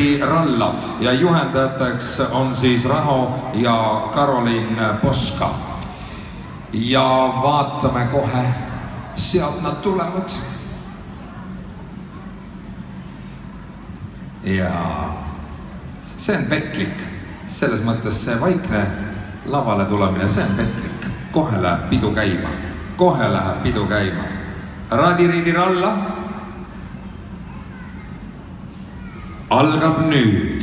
Radi Ralla ja juhendajateks on siis Raho ja Karolin Poska. Ja vaatame kohe, sealt nad tulevad. Ja see on petlik, selles mõttes see vaikne lavale tulemine, see on petlik. Kohe läheb pidu käima, kohe läheb pidu käima. Radi Ralla algab nüüd.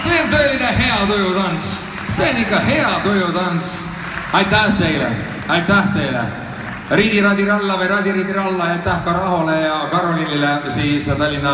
See on tõeline hea tujutants. See on ikka hea tujutants. Aitäh teile, aitäh teile. Radi Ralla või Radi Ralla, aitäh ka Rahole ja Karolinile siis Tallinna